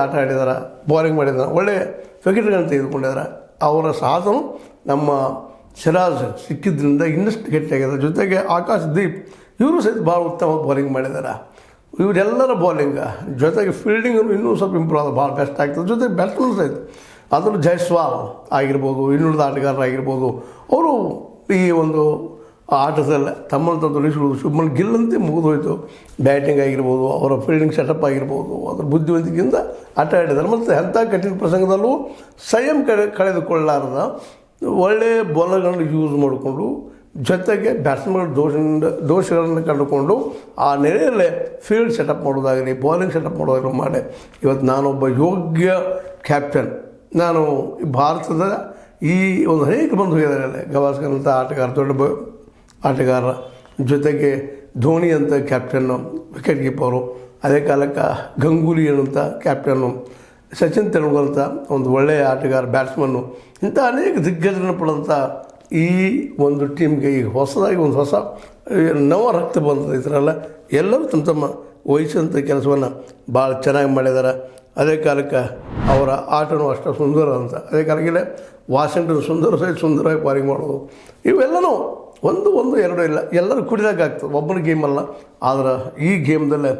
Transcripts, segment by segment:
ಆಟ ಆಡಿದಾರೆ, ಬೌಲಿಂಗ್ ಮಾಡಿದ್ದಾರೆ, ಒಳ್ಳೆಯ ವಿಕೆಟ್ಗಳನ್ನು ತೆಗೆದುಕೊಂಡಿದ್ದಾರೆ. ಅವರ ಸಾಧನೆ ನಮ್ಮ ಸಿರಾಜ್ ಸಿಕ್ಕಿದ್ರಿಂದ ಇನ್ನಷ್ಟು ಗಟ್ಟಿಯಾಗಿದೆ. ಜೊತೆಗೆ ಆಕಾಶ್ ದೀಪ್ ಇವರು ಸಹಿತ ಭಾಳ ಉತ್ತಮ ಬೌಲಿಂಗ್ ಮಾಡಿದ್ದಾರೆ. ಇವರೆಲ್ಲರ ಬೌಲಿಂಗ್ ಜೊತೆಗೆ ಫೀಲ್ಡಿಂಗನ್ನು ಇನ್ನೂ ಸ್ವಲ್ಪ ಇಂಪ್ರೂವ್ ಆದ ಭಾಳ ಬೆಸ್ಟ್ ಆಗ್ತದೆ. ಜೊತೆಗೆ ಬ್ಯಾಟ್ಸ್ಮನ್ ಸಹಿತ ಅದನ್ನು ಜೈಸ್ವಾಲ್ ಆಗಿರ್ಬೋದು, ಇನ್ನುಳಿದ ಆಟಗಾರರಾಗಿರ್ಬೋದು, ಅವರು ಈ ಒಂದು ಆಟದಲ್ಲಿ ತಮ್ಮನ್ನು ತಂದು ತೊಡಗಿಸಿಕೊಳ್ಳೋದು. ಶುಭ್ಮನ್ ಗಿಲ್ ಅಂತೆ ಮುಗಿದೋಯ್ತು. ಬ್ಯಾಟಿಂಗ್ ಆಗಿರ್ಬೋದು, ಅವರ ಫೀಲ್ಡಿಂಗ್ ಸೆಟಪ್ ಆಗಿರ್ಬೋದು, ಅದರ ಬುದ್ಧಿವಂತಿಕೆಯಿಂದ ಆಟ ಆಡಿದ್ದಾರೆ. ಮತ್ತು ಎಂಥ ಕಠಿಣ ಪ್ರಸಂಗದಲ್ಲೂ ಸಂಯಮ ಕಳೆದುಕೊಳ್ಳಾರದ ಒಳ್ಳೆಯ ಬೌಲರ್ಗಳನ್ನು ಯೂಸ್ ಮಾಡಿಕೊಂಡು, ಜೊತೆಗೆ ಬ್ಯಾಟ್ಸ್ಮನ್ ದೋಷಗಳನ್ನು ಕಂಡುಕೊಂಡು ಆ ನೆಲೆಯಲ್ಲೇ ಫೀಲ್ಡ್ ಸೆಟಪ್ ಮಾಡೋದಾಗಲಿ, ಬೌಲಿಂಗ್ ಸೆಟಪ್ ಮಾಡೋದಾಗಲಿ ಮಾಡಿ ಇವತ್ತು ನಾನೊಬ್ಬ ಯೋಗ್ಯ ಕ್ಯಾಪ್ಟನ್, ನಾನು ಭಾರತದ ಈ ಒಂದು ಅನೇಕ ಬಂದು ಹೋಗಿದ್ದಾರೆ. ಗವಾಸ್ಕರ್ ಅಂತ ಆಟಗಾರ, ದೊಡ್ಡ ಆಟಗಾರ, ಜೊತೆಗೆ ಧೋನಿ ಅಂತ ಕ್ಯಾಪ್ಟನ್ನು, ವಿಕೆಟ್ ಕೀಪರು, ಅದೇ ಕಾಲಕ್ಕೆ ಗಂಗೂಲಿ ಅನ್ನುವಂಥ ಕ್ಯಾಪ್ಟನ್ನು, ಸಚಿನ್ ತೆಂಡೂಲ್ಕರ್ ಅಂತ ಒಂದು ಒಳ್ಳೆಯ ಆಟಗಾರ, ಬ್ಯಾಟ್ಸ್ಮನ್ನು, ಇಂಥ ಅನೇಕ ದಿಗ್ಗಜರನ್ನು ಪಡೆದಂಥ ಈ ಒಂದು ಟೀಮ್ಗೆ ಈಗ ಹೊಸದಾಗಿ ಒಂದು ಹೊಸ ನವ ರಕ್ತ ಬಂದದ. ಇದರಲ್ಲ ಎಲ್ಲರೂ ತಮ್ಮ ತಮ್ಮ ವಹಿಸಂಥ ಕೆಲಸವನ್ನು ಭಾಳ ಚೆನ್ನಾಗಿ ಮಾಡಿದ್ದಾರೆ. ಅದೇ ಕಾಲಕ್ಕೆ ಅವರ ಆಟನೂ ಅಷ್ಟು ಸುಂದರ ಅಂತ. ಅದೇ ಕಾಲಕ್ಕೆ ವಾಷಿಂಗ್ಟನ್ ಸುಂದರವಾಗಿ ಬೌಲಿಂಗ್ ಮಾಡೋದು, ಇವೆಲ್ಲನೂ ಒಂದು ಎರಡು ಇಲ್ಲ, ಎಲ್ಲರೂ ಕುಡಿದಾಗ ಆಗ್ತದೆ. ಒಬ್ಬನ ಗೇಮ್ ಅಲ್ಲ. ಆದರೆ ಈ ಗೇಮ್ದಲ್ಲೇ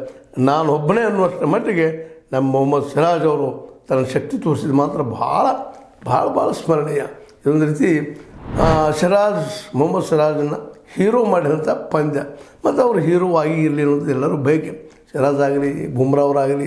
ನಾನು ಒಬ್ಬನೇ ಅನ್ನುವಷ್ಟರ ಮಟ್ಟಿಗೆ ನಮ್ಮ ಮೊಹಮ್ಮದ್ ಸಿರಾಜ್ ಅವರು ತನ್ನ ಶಕ್ತಿ ತೋರಿಸಿದ ಮಾತ್ರ ಭಾಳ ಸ್ಮರಣೀಯ. ಇದೊಂದು ರೀತಿ ಮೊಹಮ್ಮದ್ ಸಿರಾಜನ್ನು ಹೀರೋ ಮಾಡಿದಂಥ ಪಂದ್ಯ. ಮತ್ತು ಅವರು ಹೀರೋ ಆಗಿ ಇರಲಿ ಅನ್ನೋದು ಎಲ್ಲರೂ ಬಯಕೆ. ಸಿರಾಜ್ ಆಗಲಿ, ಬುಮ್ರಾ ಅವರಾಗಲಿ,